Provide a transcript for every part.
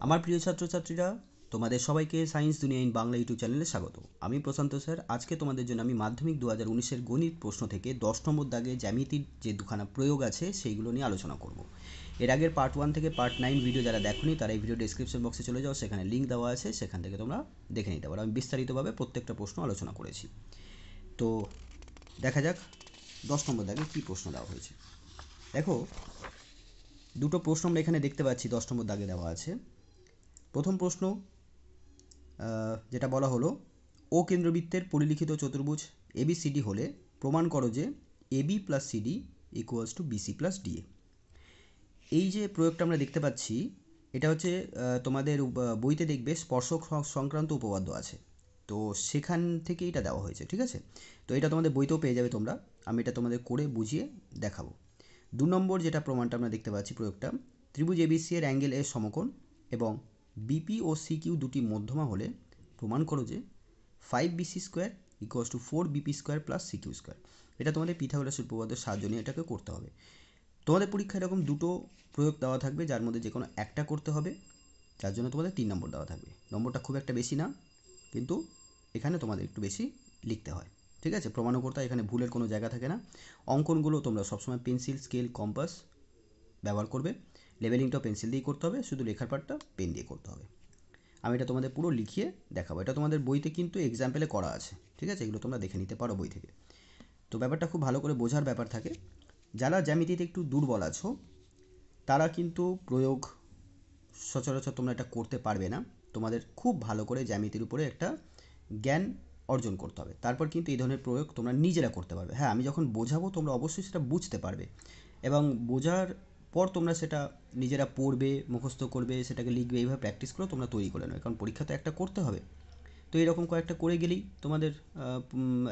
আমার প্রিয় ছাত্রছাত্রীরা, তোমাদের সবাইকে সায়েন্স দুনিয়া ইন বাংলা ইউটিউব চ্যানেলে স্বাগত। আমি প্রশান্ত স্যার। আজকে তোমাদের জন্য আমি মাধ্যমিক 2019-এর গণিত প্রশ্ন থেকে 10 নম্বর দাগে জ্যামিতির যে দুখানা প্রয়োগ আছে সেইগুলো নিয়ে আলোচনা করব। এর আগের পার্ট 1 থেকে পার্ট 9 ভিডিও যারা দেখোনি তারা এই ভিডিও ডেসক্রিপশন বক্সে চলে যাও, সেখানে লিঙ্ক দেওয়া আছে, সেখান থেকে তোমরা দেখে নিতে পারো। আমি বিস্তারিতভাবে প্রত্যেকটা প্রশ্ন আলোচনা করেছি। তো দেখা যাক 10 নম্বর দাগে কী প্রশ্ন দেওয়া হয়েছে। দেখো, দুটো প্রশ্ন আমরা এখানে দেখতে পাচ্ছি 10 নম্বর দাগে দেওয়া আছে। প্রথম প্রশ্ন যেটা বলা হলো, ও কেন্দ্রবৃত্তের পরিলিখিত চতুর্ভুজ ABCD হলে প্রমাণ করো যে AB plus CD equals to BC plus DA। এই যে প্রয়োগটা আমরা দেখতে পাচ্ছি, এটা হচ্ছে তোমাদের বইতে দেখবে স্পর্শক সংক্রান্ত উপপাদ্য আছে, তো সেখান থেকে এটা দেওয়া হয়েছে, ঠিক আছে। তো এটা তোমাদের বইতেও পেয়ে যাবে তোমরা, আমি এটা তোমাদের করে বুঝিয়ে দেখাবো। 2 নম্বর যেটা প্রমাণটা আমরা দেখতে পাচ্ছি প্রয়োগটা, ত্রিভুজ ABC এর অ্যাঙ্গেল এর সমকোণ এবং BP ও CQ দুটি মধ্যমা হলে প্রমাণ করো যে 5BC square equals two 4BP square plus CQ square. এটা তোমাদের পিথাগোরাসের উপপাদ্যের সাহায্য নিয়ে এটাকে করতে হবে। তোমাদের পরীক্ষায় এরকম দুটো প্রয়োগ দেওয়া থাকবে, যার মধ্যে যে কোনো একটা করতে হবে, যার জন্য তোমাদের 3 নম্বর দেওয়া থাকবে। নম্বরটা খুব একটা বেশি না, কিন্তু এখানে তোমাদের একটু বেশি লিখতে হয়, ঠিক আছে। প্রমাণকর্তা এখানে ভুলের কোনো জায়গা থাকে না। অঙ্কনগুলো তোমরা সবসময় পেন্সিল, স্কেল, কম্পাস ব্যবহার করবে। লেভেলিংটাও পেন্সিল দিয়ে করতে হবে, শুধু লেখার পার্টটা পেন দিয়ে করতে হবে। আমি এটা তোমাদের পুরো লিখিয়ে দেখাবো। এটা তোমাদের বইতে কিন্তু এক্সাম্পলে করা আছে, ঠিক আছে। এগুলো তোমরা দেখে নিতে পারো বই থেকে। তো ব্যাপারটা খুব ভালো করে বোঝার ব্যাপার থাকে। যারা জ্যামিতিতে একটু দুর্বল আছো তারা কিন্তু প্রয়োগ সচরাচর তোমরা এটা করতে পারবে না। তোমাদের খুব ভালো করে জ্যামিতির উপরে একটা জ্ঞান অর্জন করতে হবে, তারপর কিন্তু এই ধরনের প্রয়োগ তোমরা নিজেরা করতে পারবে। হ্যাঁ, আমি যখন বোঝাবো তোমরা অবশ্যই সেটা বুঝতে পারবে, এবং বোঝার পর তোমরা সেটা নিজেরা পড়বে, মুখস্থ করবে, সেটাকে লিখবে, এইভাবে প্র্যাকটিস করে তোমরা তৈরি করে নেবে। কারণ পরীক্ষা তো একটা করতে হবে। তো এরকম কয়েকটা করে গেলেই তোমাদের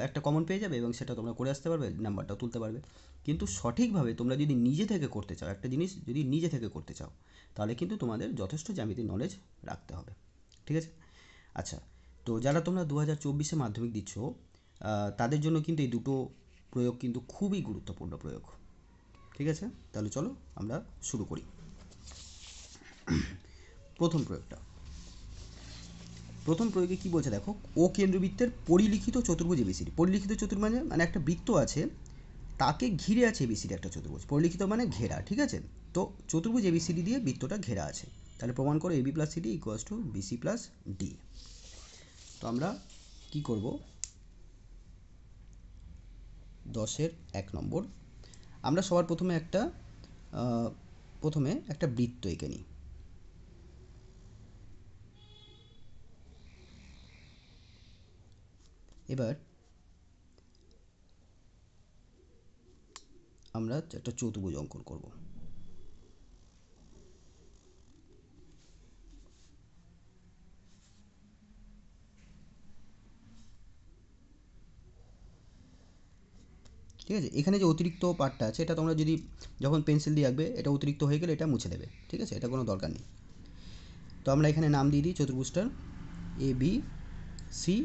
একটা কমন পেয়ে যাবে, এবং সেটা তোমরা করে আসতে পারবে, নাম্বারটাও তুলতে পারবে। কিন্তু সঠিকভাবে তোমরা যদি নিজে থেকে করতে চাও, একটা জিনিস যদি নিজে থেকে করতে চাও, তাহলে কিন্তু তোমাদের যথেষ্ট জ্যামিতির নলেজ রাখতে হবে, ঠিক আছে। আচ্ছা, তো যারা তোমরা 2024-এ মাধ্যমিক দিচ্ছ, তাদের জন্য কিন্তু এই দুটো প্রয়োগ কিন্তু খুবই গুরুত্বপূর্ণ প্রয়োগ, ঠিক আছে। তাহলে চলো আমরা শুরু করি। প্রথম প্রয়োগে কি বলছে দেখো, ও কেন্দ্রবৃত্তের পরিলিখিত চতুর্ভুজ ABCD। পরিলিখিত চতুর্ভুজ মানে একটা বৃত্ত আছে, তাকে ঘিরে আছে ABCD একটা চতুর্ভুজ। পরিলিখিত মানে ঘেরা, ঠিক আছে। তো চতুর্ভুজ ABCD দিয়ে বৃত্তটা ঘেরা আছে, তাহলে প্রমাণ করো AB plus CD equals to BC plus D। তো আমরা কি করব, 10-এর 1 নম্বর, আমরা সবার প্রথমে একটা বৃত্ত এঁকে নিই। এবার আমরা একটা চতুর্ভুজ অঙ্কন করব। ঠিক আছে, এখানে যে অতিরিক্ত পার্টটা আছে এটা তোমরা যদি যখন পেন্সিল দিয়ে আঁকবে, এটা অতিরিক্ত হয়ে গেলে এটা মুছে দেবে, ঠিক আছে, এটা কোনো দরকার নেই। তো আমরা এখানে নাম দিয়ে দিই চতুর্ভুজটার ABCD,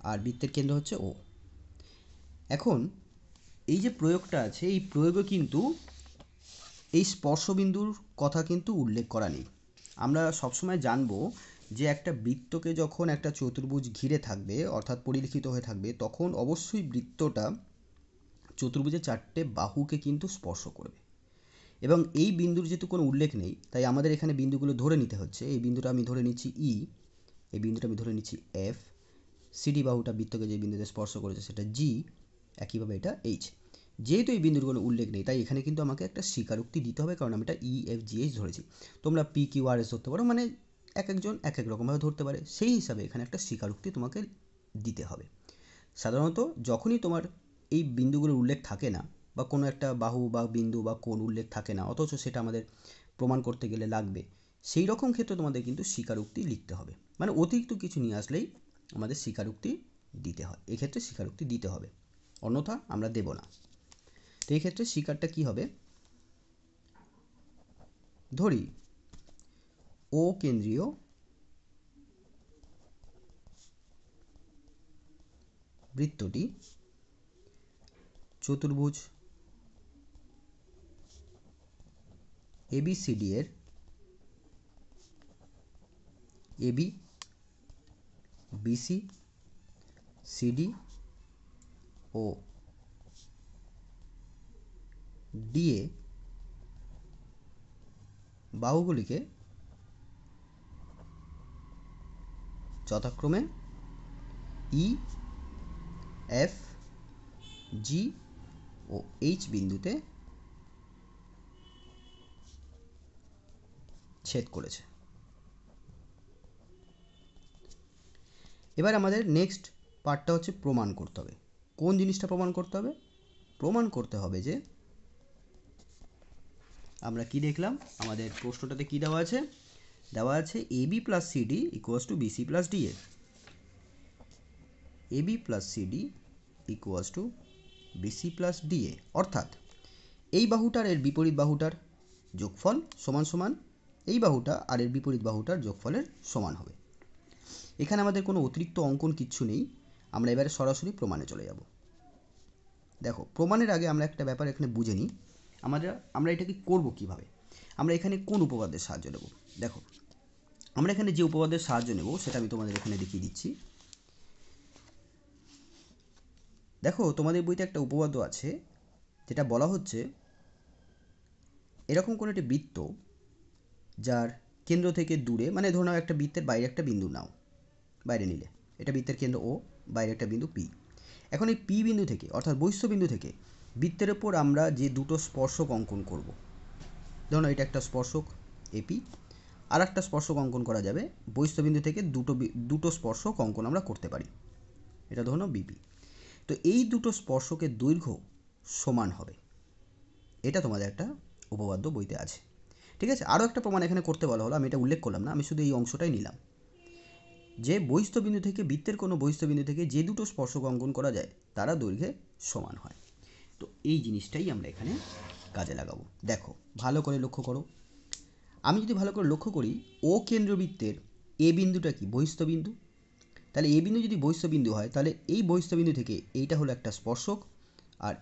আর বৃত্তের কেন্দ্র হচ্ছে O। এখন এই যে প্রয়োগটা আছে, এই প্রয়োগে কিন্তু এই স্পর্শবিন্দুর কথা কিন্তু উল্লেখ করা নেই। আমরা সবসময় জানবো যে একটা বৃত্তকে যখন একটা চতুর্ভুজ ঘিরে থাকবে, অর্থাৎ পরিলিখিত হয়ে থাকবে, তখন অবশ্যই বৃত্তটা চতুর্ভুজের 4টে বাহুকে কিন্তু স্পর্শ করবে। এবং এই বিন্দুর যেহেতু কোনো উল্লেখ নেই, তাই আমাদের এখানে বিন্দুগুলো ধরে নিতে হচ্ছে। এই বিন্দুটা আমি ধরে নিচ্ছি E, এই বিন্দুটা আমি ধরে নিচ্ছি F, CD বাহুটা বৃত্তকে যে বিন্দুতে স্পর্শ করেছে সেটা G, একইভাবে এটা H। যেহেতু এই বিন্দুর কোনো উল্লেখ নেই, তাই এখানে কিন্তু আমাকে একটা স্বীকারোক্তি দিতে হবে, কারণ আমি এটা EFGH ধরেছি। তোমরা PQRS ধরতে পারো, মানে এক একজন এক এক রকমভাবে ধরতে পারে, সেই হিসাবে এখানে একটা স্বীকারোক্তি তোমাকে দিতে হবে। সাধারণত যখনই তোমার এই বিন্দুগুলোর উল্লেখ থাকে না, বা কোনো একটা বাহু বা বিন্দু বা কোণ উল্লেখ থাকে না, অথচ সেটা আমাদের প্রমাণ করতে গেলে লাগবে, সেই রকম ক্ষেত্রে তোমাদের কিন্তু স্বীকারোক্তি লিখতে হবে। মানে অতিরিক্ত কিছু নিয়ে আসলেই আমাদের স্বীকারোক্তি দিতে হয়, এক্ষেত্রে স্বীকারোক্তি দিতে হবে, অন্যথা আমরা দেব না। তো এই ক্ষেত্রে স্বীকারটা কি হবে, ধরি ও কেন্দ্রীয় বৃত্তটি চতুর্ভুজ ABCD এর এবি, বিসি, সিডি ও ডিএ বাহুগুলিকে যথাক্রমে ই, এফ, জি ও এইচ বিন্দুতে ছেদ করেছে। এবার আমাদের নেক্সট পার্টটা হচ্ছে প্রমাণ করতে হবে। কোন জিনিসটা প্রমাণ করতে হবে? প্রমাণ করতে হবে যে আমরা কি দেখলাম, আমাদের প্রশ্নটাতে কি দেওয়া আছে? দেওয়া আছে AB plus CD equals to BC plus DA. AB plus CD equals to BC plus DA, অর্থাৎ এই বাহুটার এর বিপরীত বাহুটার যোগফল সমান সমান এই বাহুটা আর এর বিপরীত বাহুটার যোগফলের সমান হবে। এখানে আমাদের কোনো অতিরিক্ত অঙ্কন কিচ্ছু নেই, আমরা এবারে সরাসরি প্রমাণে চলে যাব। দেখো, প্রমাণের আগে আমরা একটা ব্যাপার এখানে বুঝে নিই, আমরা এটাকে করব কিভাবে। আমরা এখানে কোন উপপাদ্যের সাহায্য নেব? দেখো, আমরা এখানে যে উপপাদ্যের সাহায্য নেব সেটা আমি তোমাদের এখানে দেখিয়ে দিচ্ছি। দেখো, তোমাদের বইতে একটা উপপাদ্য আছে যেটা বলা হচ্ছে এরকম কোনো একটি বৃত্ত যার কেন্দ্র থেকে দূরে, মানে ধরো নাও একটা বৃত্তের বাইরে একটা বিন্দু নাও, বাইরে নিলে এটা বৃত্তের কেন্দ্র ও, বাইরে একটা বিন্দু পি। এখন এই পি বিন্দু থেকে অর্থাৎ বহিঃস্থ বিন্দু থেকে বৃত্তের ওপর আমরা যে দুটো স্পর্শক অঙ্কন করব, ধরো এটা একটা স্পর্শক এপি, আর একটা স্পর্শক অঙ্কন করা যাবে বহিঃস্থ বিন্দু থেকে দুটো স্পর্শক অঙ্কন আমরা করতে পারি, এটা ধরো বিপি। তো এই দুটো স্পর্শকের দৈর্ঘ্য সমান হবে, এটা তোমাদের একটা উপপাদ্য বইতে আছে। ঠিক আছে, আরও একটা প্রমাণ এখানে করতে বলা হলো, আমি এটা উল্লেখ করলাম না, আমি শুধু এই অংশটাই নিলাম যে বহিঃস্থ বিন্দু থেকে বৃত্তের কোনো বহিঃস্থ বিন্দু থেকে যে দুটো স্পর্শক অঙ্কন করা যায় তারা দৈর্ঘ্যে সমান হয়। তো এই জিনিসটাই আমরা এখানে কাজে লাগাবো। দেখো ভালো করে লক্ষ্য করো, আমি যদি ভালো করে লক্ষ্য করি ও কেন্দ্রবৃত্তের এ বিন্দুটা কি বহিঃস্থ বিন্দু, তাহলে এ বিন্দু যদি বহিঃস্থ বিন্দু হয় তাহলে এই বহিঃস্থ বিন্দু থেকে এইটা হলো একটা স্পর্শক, আর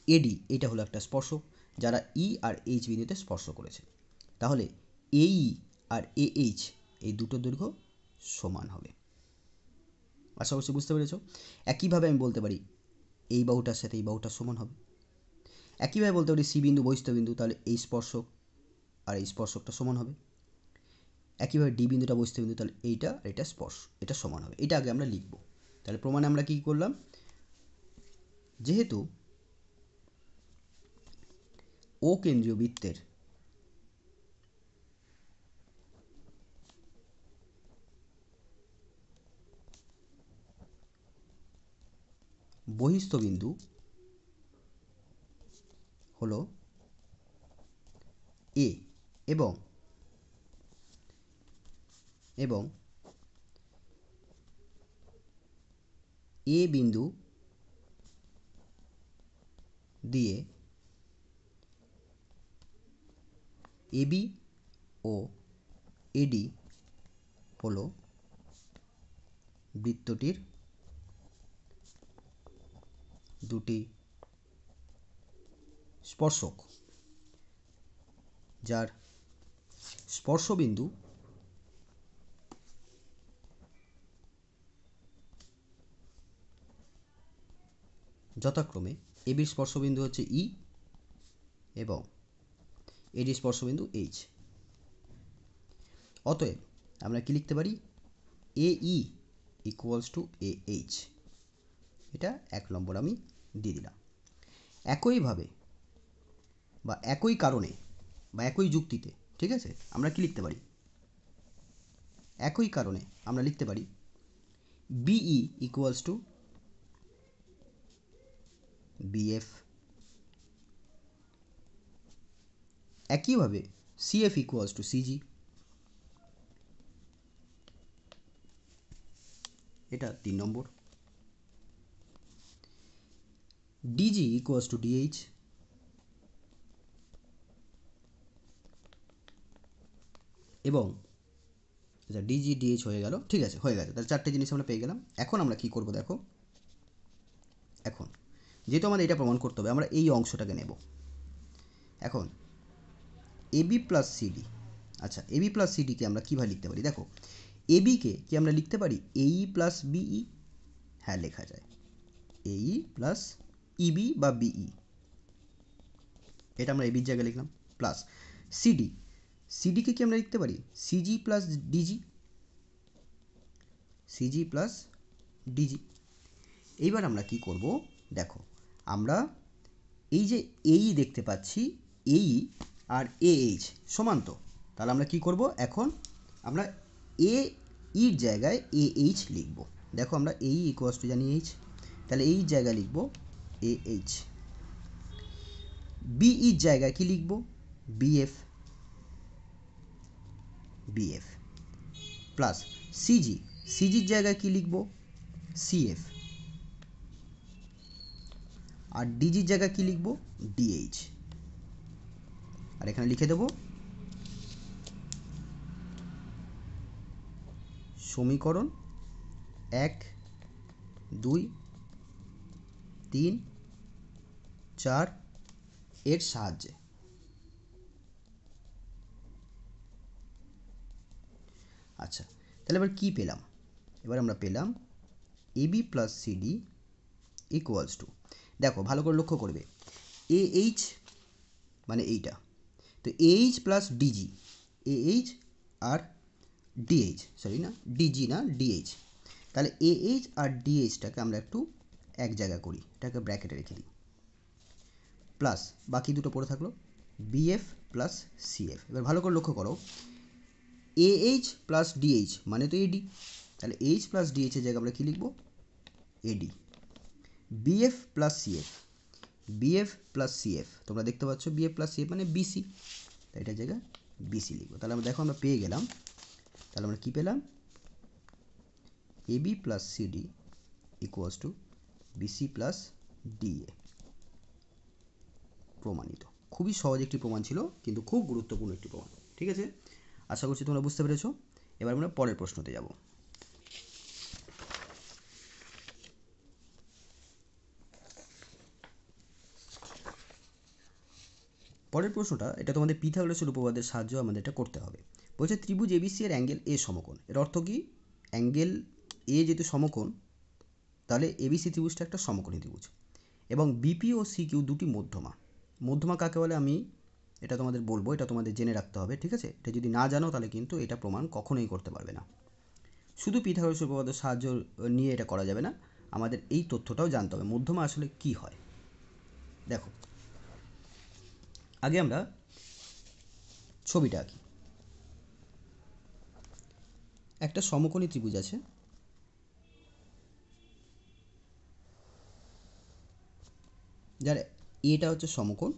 এডি এইটা হলো একটা স্পর্শক যারা ই আর এইচ বিন্দুতে স্পর্শ করেছে। তাহলে এই আর এ এইচ এই দুটো দৈর্ঘ্য সমান হবে। আশা করছি বুঝতে পেরেছ। একইভাবে আমি বলতে পারি এই বাহুটার সাথে এই বাহুটার সমান হবে। একইভাবে বলতে পারি সি বিন্দু বহিঃস্থ বিন্দু, তাহলে এই স্পর্শক আর এই স্পর্শকটা সমান হবে। একইভাবে ডি বিন্দুটা বহিঃস্থ বিন্দু, তাহলে এইটা আর এটা স্পর্শ, এটা সমান হবে। এটা আগে আমরা লিখব। তাহলে প্রমাণে আমরা কি করলাম, যেহেতু ও কেন্দ্রীয় বৃত্তের বহিঃস্থ বিন্দু হলো এ এবং এ বিন্দু দিয়ে এবি ও এডি হলো বৃত্তটির দুটি স্পর্শক যার স্পর্শবিন্দু যথাক্রমে এবির স্পর্শবিন্দু হচ্ছে ই এবং এডির স্পর্শবিন্দু এইচ। অতএব আমরা কি লিখতে পারি, A E equals to A H, এটা 1 নম্বর আমি দিয়ে দিলাম। একইভাবে বা একই কারণে বা একই যুক্তিতে, ঠিক আছে, আমরা কি লিখতে পারি, একই কারণে আমরা লিখতে পারি বিই ইকুয়ালস টু বিএফ। একইভাবে সিএফ ইকুয়ালস টু সিজি, এটা 3 নম্বর। ডিজি ইকুয়ালস টু ডিএইচ, এবং আচ্ছা ডিজি ডিএইচ হয়ে গেল, ঠিক আছে হয়ে গেছে। তাহলে 4টে জিনিস আমরা পেয়ে গেলাম। এখন আমরা কি করব দেখো, এখন যেহেতু আমাদের এটা প্রমাণ করতে হবে আমরা এই অংশটাকে নেব। এখন এবি প্লাস সিডি, আচ্ছা এবি প্লাস সিডিকে আমরা কীভাবে লিখতে পারি, দেখো এবিকে কি আমরা লিখতে পারি এই প্লাস বিই? হ্যাঁ, লেখা যায় এই প্লাস ইবি বা বিই, এটা আমরা এবির জায়গায় লিখলাম। প্লাস সিডি, সিডিকে কি আমরা লিখতে পারি CG plus DG? CG plus DG. এইবার আমরা কি করব, দেখো আমরা এই যে এই দেখতে পাচ্ছি এই আর এইচ সমান, তো তাহলে আমরা কি করব, এখন আমরা এ ইর জায়গায় এইচ লিখব। দেখো আমরা এই ইকুয়ালস টু জানি এইচ, তাহলে এই জায়গায় লিখব এইচ। বিইর জায়গায় কি লিখব বিএফ, বিএফ প্লাস সিজি, সিজির জায়গায় কি লিখব সিএফ, আর ডিজির জায়গায় কি লিখব ডিএইচ। আর এখানে লিখে দেব সমীকরণ 1, 2, 3, 4 এর সাহায্যে। আচ্ছা, তাহলে এবার কি পেলাম, এবার আমরা পেলাম AB plus CD equals to, দেখো ভালো করে লক্ষ্য করবে এইচ মানে এইটা, তো এইচ প্লাস ডিজি, এইচ আর ডিএইচ, সরি না ডিজি না ডিএইচ, তাহলে এইচ আর ডিএইচটাকে আমরা একটু এক জায়গা করি, এটাকে ব্র্যাকেটে রেখে দিই, প্লাস বাকি দুটো পড়ে থাকলো বিএফ প্লাস সিএফ। এবার ভালো করে লক্ষ্য করো এইচ প্লাস ডিএইচ মানে তো এডি, তাহলে এইচ প্লাস ডিএইচ এর জায়গায় আমরা কী লিখব AD. BF plus CF, BF plus CF তোমরা দেখতে পাচ্ছ বিএফ প্লাস সিএফ মানে বিসি, তাই এটার জায়গায় বিসি লিখবো। তাহলে আমরা দেখো আমরা পেয়ে গেলাম, তাহলে আমরা কী পেলাম AB plus CD equals to BC plus DA. প্রমাণিত। খুবই সহজ একটি প্রমাণ ছিল, কিন্তু খুব গুরুত্বপূর্ণ একটি প্রমাণ। ঠিক আছে, আশা করছি তোমরা বুঝতে পেরেছো। এবার আমরা পরের প্রশ্নতে যাব। পরের প্রশ্নটা, এটা তোমাদের পিথাগোরাসের উপপাদ্যের সাহায্যে আমাদের এটা করতে হবে। বলছে ত্রিভুজ এবিসি এর অ্যাঙ্গেল এ সমকোণ। এর অর্থ কি, অ্যাঙ্গেল এ যেহেতু সমকোণ, তাহলে এবিসি ত্রিভুজটা একটা সমকোণী ত্রিভুজ, এবং বিপি ও সিকিউ দুটি মধ্যমা। মধ্যমা কাকে বলে আমি এটা তোমাদের বলবো, এটা তোমাদের জেনে রাখতে হবে। ঠিক আছে, এটা যদি না জানো তাহলে কিন্তু এটা প্রমাণ কখনোই করতে পারবে না। শুধু পিথাগোরাসের উপপাদ্যের সাহায্য নিয়ে এটা করা যাবে না, আমাদের এই তথ্যটাও জানতে হবে মধ্যমা আসলে কি হয়। দেখো আগে আমরা ছবিটা আঁকি। একটা সমকোণী ত্রিভুজ আছে, যার এটা হচ্ছে সমকোণ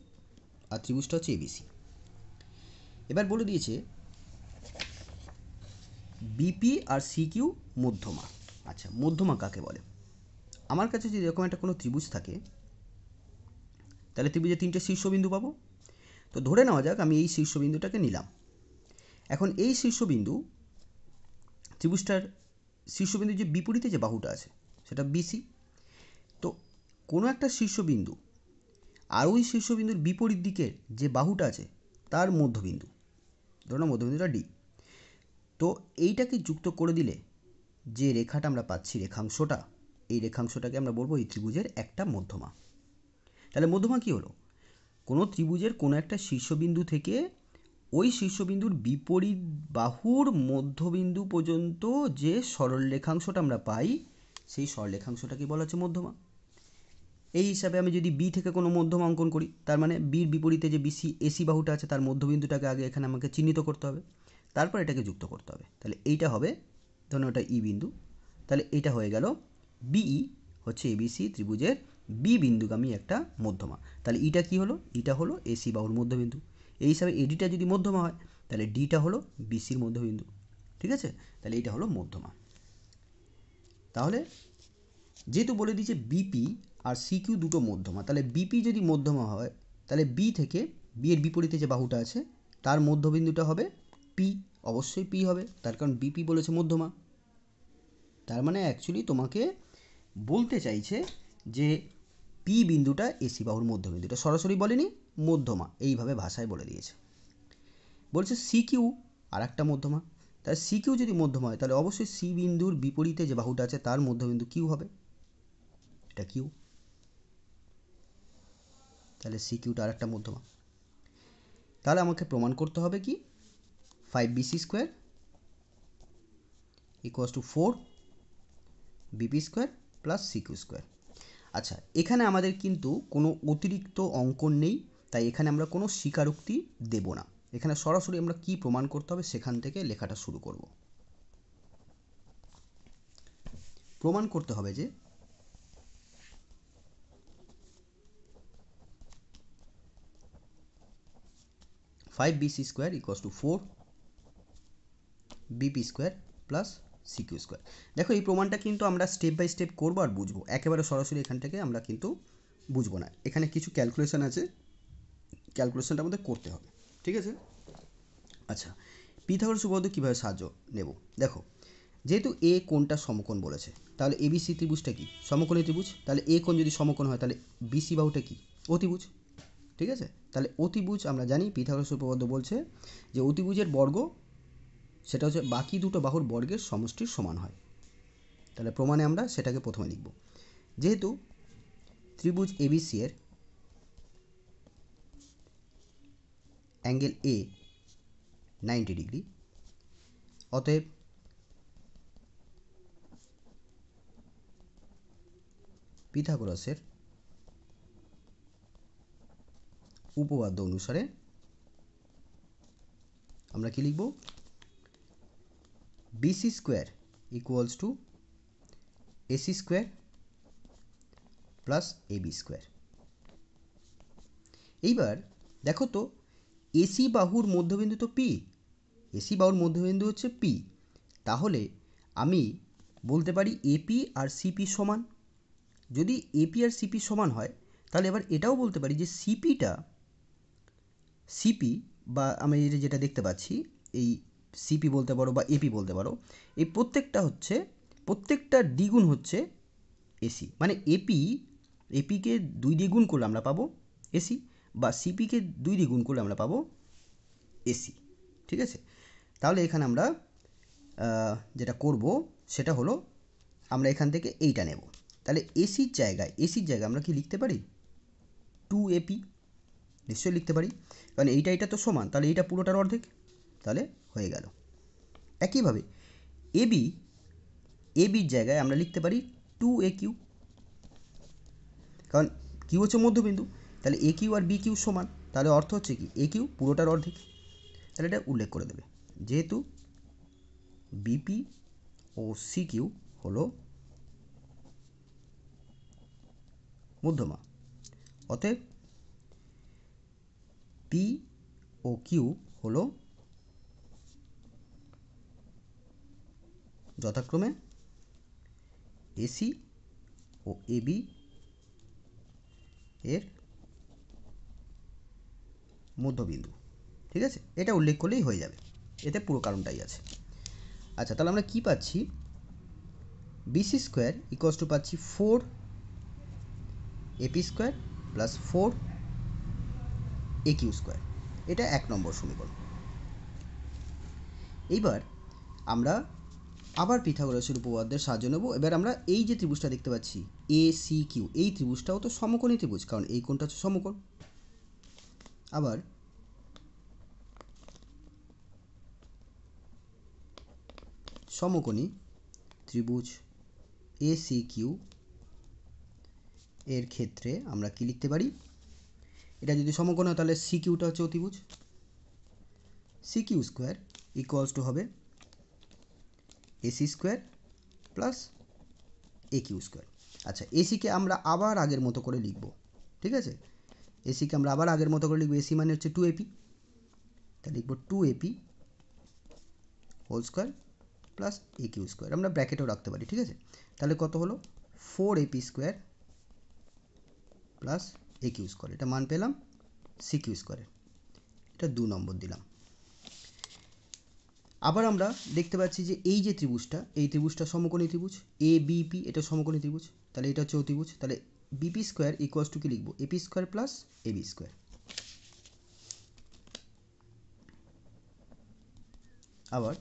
আর ত্রিভুজটা হচ্ছে এবিসি। এবার বলে দিয়েছে বিপি আর সিকিউ মধ্যমা। আচ্ছা, মধ্যমা কাকে বলে? আমার কাছে যদি এরকম একটা কোনো ত্রিভুজ থাকে, তাহলে ত্রিভুজে তিনটে শীর্ষবিন্দু পাবো। তো ধরে নেওয়া যাক আমি এই শীর্ষবিন্দুটাকে নিলাম। এখন এই শীর্ষবিন্দু ত্রিভুজটার শীর্ষবিন্দুর যে বিপরীতে যে বাহুটা আছে সেটা বিসি। তো কোনো একটা শীর্ষবিন্দু আর ওই শীর্ষবিন্দুর বিপরীত দিকের যে বাহুটা আছে তার মধ্যবিন্দু, ধরো না মধ্যবিন্দুটা ডি। তো এইটাকে যুক্ত করে দিলে যে রেখাটা আমরা পাচ্ছি, রেখাংশটা, এই রেখাংশটাকে আমরা বলবো এই ত্রিভুজের একটা মধ্যমা। তাহলে মধ্যমা কি হলো, কোনো ত্রিভুজের কোনো একটা শীর্ষবিন্দু থেকে ওই শীর্ষবিন্দুর বিপরীত বাহুর মধ্যবিন্দু পর্যন্ত যে সরলরেখাংশটা আমরা পাই, সেই সরলরেখাংশটাকে বলা হচ্ছে মধ্যমা। এই হিসাবে আমি যদি বি থেকে কোনো মধ্যমা অঙ্কন করি, তার মানে বির বিপরীতে যে বিসি এসি বাহুটা আছে তার মধ্যবিন্দুটাকে আগে এখানে আমাকে চিহ্নিত করতে হবে, তারপর এটাকে যুক্ত করতে হবে। তাহলে এইটা হবে, ধরুন ওটা ই বিন্দু, তাহলে এটা হয়ে গেল বিই হচ্ছে এবিসি ত্রিভুজের বি বিন্দুগামী একটা মধ্যমা। তাহলে ইটা কি হলো, ইটা হলো এসি বাহুর মধ্যবিন্দু। এই হিসাবে এডিটা যদি মধ্যমা হয় তাহলে ডিটা হলো বিসির মধ্যবিন্দু। ঠিক আছে, তাহলে এইটা হলো মধ্যমা। তাহলে যেহেতু বলে দিয়েছে বিপি আর সিকিউ দুটো মধ্যমা, তাহলে বিপি যদি মধ্যমা হয় তাহলে বি থেকে বি এর বিপরীতে যে বাহুটা আছে তার মধ্যবিন্দুটা হবে পি, অবশ্যই পি হবে, তার কারণ বিপি বলেছে মধ্যমা। তার মানে অ্যাকচুয়ালি তোমাকে বলতে চাইছে যে পি বিন্দুটা এসি বাহুর মধ্যবিন্দুটা, সরাসরি বলেনি, মধ্যমা এইভাবে ভাষায় বলে দিয়েছে। বলছে সিকিউ আর একটা মধ্যমা, তাহলে সি কিউ যদি মধ্যমা হয় তাহলে অবশ্যই সি বিন্দুর বিপরীতে যে বাহুটা আছে তার মধ্যবিন্দু কিউ হবে, এটা কিউ। তাহলে সি কিউটা আর একটা মধ্যমা। তাহলে আমাকে প্রমাণ করতে হবে কি 5bc square equals to 4 BP square plus CQ square. আচ্ছা, এখানে আমাদের কিন্তু কোনো অতিরিক্ত অঙ্কন নেই, তাই এখানে আমরা কোনো স্বীকারোক্তি দেব না। এখানে সরাসরি আমরা কি প্রমাণ করতে হবে সেখান থেকে লেখাটা শুরু করব। প্রমাণ করতে হবে যে 5bc square equals to 4 BP square plus CQ square. দেখো এই প্রমাণটা কিন্তু আমরা স্টেপ বাই স্টেপ করবো আর বুঝবো, একেবারে সরাসরি এখান থেকে আমরা কিন্তু বুঝবো না। এখানে কিছু ক্যালকুলেশন আছে, ক্যালকুলেশনটা আমাদের করতে হবে, ঠিক আছে। আচ্ছা, পিথাগোরাস উপপাদ্য কীভাবে সাহায্য নেব, দেখো যেহেতু এ কোণটা সমকোণ বলেছে, তাহলে এবিসি ত্রিভুজটা কি সমকোণী ত্রিভুজ, তাহলে এ কোণ যদি সমকোণ হয় তাহলে বিসি বাহুটা কি অতিভুজ, ঠিক আছে। তাহলে অতিভুজ আমরা জানি পিথাগোরাস উপপাদ্য বলছে যে অতিভুজের বর্গ সেটা হচ্ছে বাকি দুটো বাহুর বর্গের সমষ্টির সমান হয়। তাহলে প্রমাণে আমরা সেটাকে প্রথমে লিখব। যেহেতু ত্রিভুজ এবিসি এর অ্যাঙ্গেল এ 90 ডিগ্রি, অতএব পিথাগোরাসের উপপাদ্য অনুসারে আমরা কি লিখব, BC square equals to AC square plus AB square. এইবার দেখো তো এসি বাহুর মধ্যবিন্দু তো পি, এসি বাহুর মধ্যবিন্দু হচ্ছে পি, তাহলে আমি বলতে পারি এপি আর সিপি সমান। যদি এপি আর সিপি সমান হয় তাহলে এবার এটাও বলতে পারি যে সিপিটা সিপি বা আমি যেটা দেখতে পাচ্ছি এই সিপি বলতে পারো বা এপি বলতে পারো, এই প্রত্যেকটা দ্বিগুণ হচ্ছে এসি, মানে এপিকে 2 দিয়ে গুণ করলে আমরা পাবো এসি, বা সিপিকে 2 দিয়ে গুণ করলে আমরা পাবো এসি, ঠিক আছে। তাহলে এখানে আমরা যেটা করব সেটা হলো আমরা এখান থেকে এইটা নেব। তাহলে এসির জায়গায় আমরা কি লিখতে পারি 2AP, নিশ্চয়ই লিখতে পারি, কারণ এইটা তো সমান, তাহলে এইটা পুরোটার অর্ধেক, তাহলে হয়ে গেল। একইভাবে এবির জায়গায় আমরা লিখতে পারি 2AQ, কারণ কিউ হচ্ছে মধ্যবিন্দু, তাহলে এ কিউ আর বি কিউ সমান, তাহলে অর্থ হচ্ছে কি এ কিউ পুরোটার অর্ধেক, তাহলে এটা উল্লেখ করে দেবে। যেহেতু বিপি ও সি কিউ হলো মধ্যমা, অতএব পি ও কিউ হলো যথাক্রমে এসি ও এবি এর মধ্যবিন্দু, ঠিক আছে। এটা উল্লেখ করলেই হয়ে যাবে, এতে পুরো কারণটাই আছে। আচ্ছা, তাহলে আমরা কি পাচ্ছি, বিসি স্কোয়ার ইকুয়ালস টু পাচ্ছি 4 AP square plus 4 A Q square, এটা 1 নম্বর সমীকরণ। এইবার আমরা আবার পিথাগোরাসের উপপাদ্যের সাহায্য নেব। এবার আমরা এই যে ত্রিভুজটা দেখতে পাচ্ছি এ সি কিউ, এই ত্রিভুজটাও তো সমকোণী ত্রিভুজ, কারণ এই কোণটা হচ্ছে সমকোণ। আবার সমকোণী ত্রিভুজ এ সি কিউ এর ক্ষেত্রে আমরা কি লিখতে পারি, এটা যদি সমকোণ হয় তাহলে সি কিউটা হচ্ছে অতিভুজ, C Q square equals to হবে AC square plus A Q square. আচ্ছা, এসিকে আমরা আবার আগের মতো করে লিখব, ঠিক আছে। এসিকে আমরা আবার আগের মতো করে লিখব, এসি মানে হচ্ছে 2AP, তাহলে লিখব 2AP whole square plus A Q square, আমরা ব্র্যাকেটও রাখতে পারি, ঠিক আছে। তাহলে কত হলো 4AP square plus A Q square, এটা মান পেলাম সি কিউ স্কোয়ারের, এটা 2 নম্বর দিলাম। আবার আমরা দেখতে পাচ্ছি যে এই যে ত্রিভুজটা, এই ত্রিভুজটা সমকোণী ত্রিভুজ এ বিপি, এটা সমকোণী ত্রিভুজ, তাহলে এটা হচ্ছে অতিভুজ, তাহলে বিপি স্কোয়ার ইকুয়ালস টু কি লিখবো, AP square plus AB square. আবার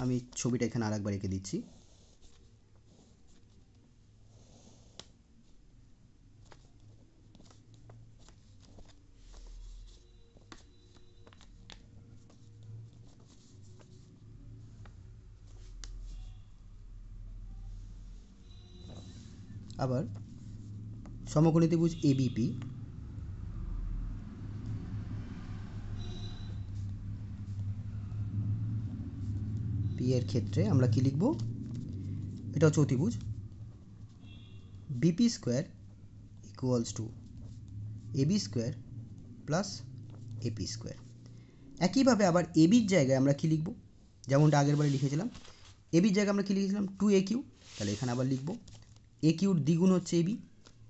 আমি ছবিটা এখানে আরেকবার এঁকে দিচ্ছি। আবার সমকোণী ত্রিভুজ এবিপি, পি এর ক্ষেত্রে আমরা কি লিখব? এটা হচ্ছে অতিভুজ BP square equals to AB square plus AP square. একইভাবে আবার এবির জায়গায় আমরা কি লিখব? যেমনটা আগের বারে লিখেছিলাম, এবির জায়গায় আমরা কি লিখেছিলাম? 2 কিউ। তাহলে এখানে আবার লিখব এ কিউর দ্বিগুণ হচ্ছে এবি,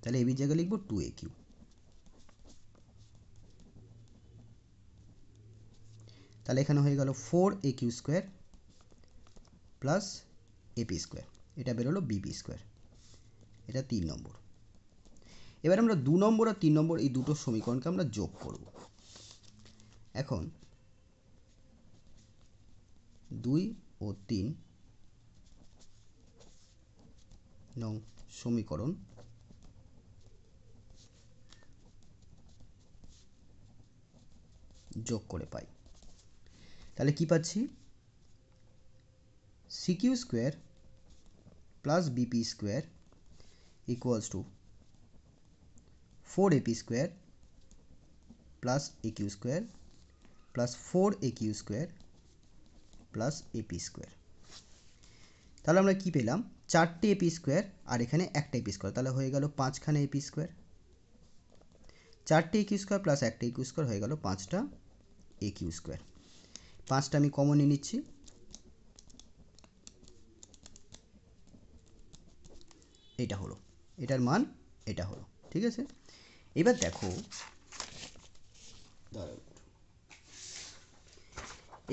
তাহলে এবির জায়গায় লিখব 2 কিউ। তাহলে এখানে হয়ে গেল 4 Q square plus AP square, এটা বেরোলো বিপি স্কোয়ার। এটা 3 নম্বর। এবার আমরা 2 নম্বর আর 3 নম্বর এই দুটো সমীকরণকে আমরা যোগ করব। এখন 2 ও 3 নং সমীকরণ যোগ করে পাই। তাহলে কি পাচ্ছি? CQ square plus BP square equals to 4 AP square plus A Q square plus 4 A Q square plus AP square. তাহলে আমরা কি পেলাম? 4টে এপি স্কোয়ার আর এখানে একটা এপি স্কোয়ার, তাহলে হয়ে গেল 5খানা এপি স্কোয়ার। 4টে এ কিউ স্কোয়ার প্লাস একটা এ কিউ স্কোয়ার হয়ে গেল 5টা এ কিউ স্কোয়ার। 5টা আমি কমন নিয়ে নিচ্ছি, এটা হলো, এটার মান এটা হলো। ঠিক আছে, এবার দেখো,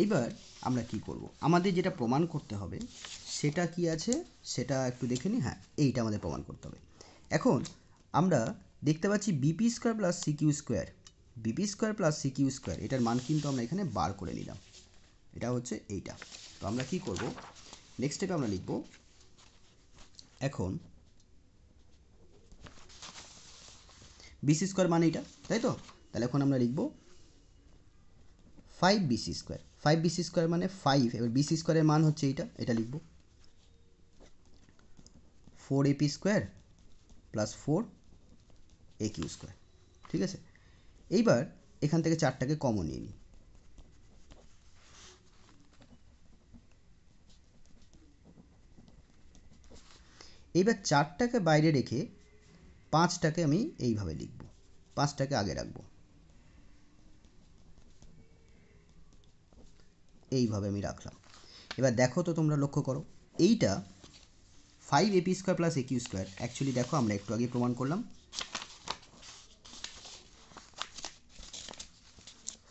এইবার আমরা কি করব? আমাদের যেটা প্রমাণ করতে হবে সেটা কি আছে সেটা একটু দেখে নিই। হ্যাঁ, এইটা আমাদের প্রমাণ করতে হবে। এখন আমরা দেখতে পাচ্ছি BP square plus CQ square, BP square plus CQ square, এটার মান কিন্তু আমরা এখানে বার করে নিলাম। এটা হচ্ছে এইটা। তো আমরা কি করব? নেক্সট স্টেপে আমরা লিখব, এখন বিসি স্কোয়ার মানে এটা, তাই তো? তাহলে এখন আমরা লিখব 5 বিসি স্কোয়ার। 5 বিসি স্কোয়ার মানে 5, এবার বিসি স্কোয়ারের মান হচ্ছে এইটা, এটা লিখব 4 AP square plus 4 A Q square. ঠিক আছে, এইবার এখান থেকে 4টাকে কমন নিয়ে নিই। এইবার 4টাকে বাইরে রেখে 5টাকে আমি এইভাবে লিখব, 5টাকে আগে রাখবো, এইভাবে আমি রাখলাম। এবার দেখো তো, তোমরা লক্ষ্য করো, এইটা 5 AP square plus A Q square, actually দেখো আমরা একটু আগে প্রমাণ করলাম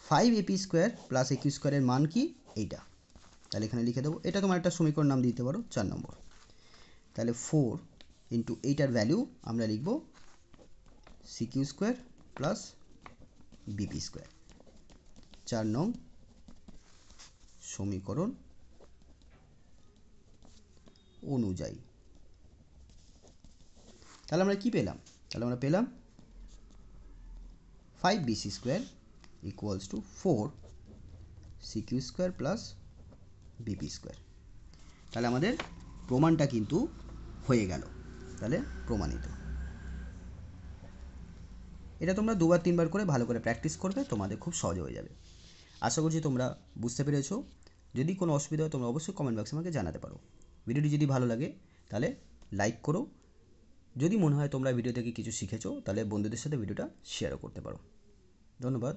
5 AP square plus A Q স্কোয়ারের মান কি? এইটা। তাহলে এখানে লিখে দেবো, এটা তোমার একটা সমীকরণ নাম দিতে পারো 4 নম্বর। তাহলে 4 ইন্টু এইটার ভ্যালু আমরা লিখব CQ square plus BP square, 4 নং সমীকরণ অনুযায়ী। তাহলে আমরা কি পেলাম? তাহলে আমরা পেলাম 5 BC square equals to 4 CQ square plus BP square. তাহলে আমাদের প্রমাণটা কিন্তু হয়ে গেল, তাহলে প্রমাণিত। এটা তোমরা 2বার 3বার করে ভালো করে প্র্যাকটিস করবে, তোমাদের খুব সহজ হয়ে যাবে। আশা করছি তোমরা বুঝতে পেরেছো। যদি কোনো অসুবিধা হয় তোমরা অবশ্যই কমেন্ট বক্সে আমাকে জানাতে পারো। ভিডিওটি যদি ভালো লাগে তাহলে লাইক করো। যদি মনে হয় তোমরা ভিডিও থেকে কিছু শিখেছো তাহলে বন্ধুদের সাথে ভিডিওটা শেয়ারও করতে পারো। ধন্যবাদ।